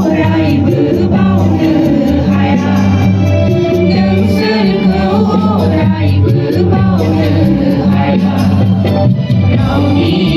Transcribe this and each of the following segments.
rai bự bao nở hai hà những sân khấu rai bự bao nở hai hàเรามี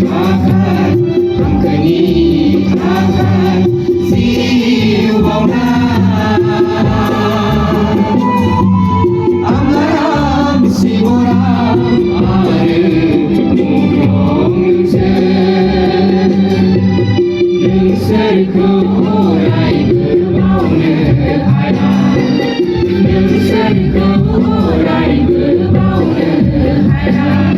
takkan demi takkan siapa anggaran si borang ada nongkrong nâng sân khấu rai bự bao nở hai hà nâng sân khấu rai bự bao nở hai hà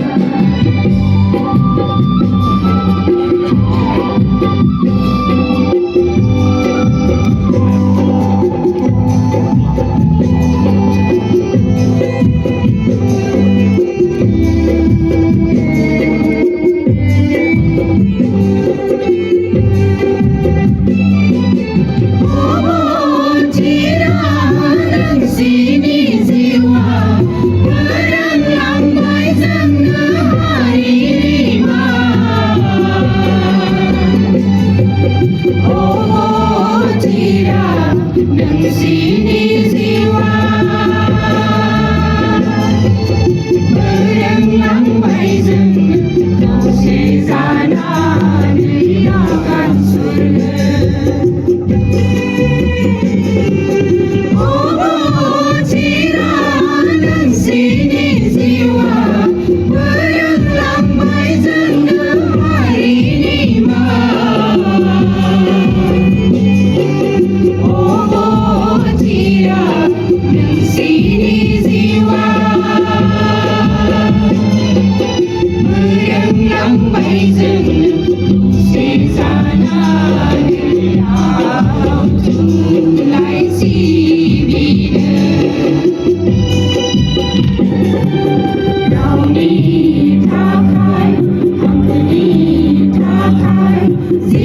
See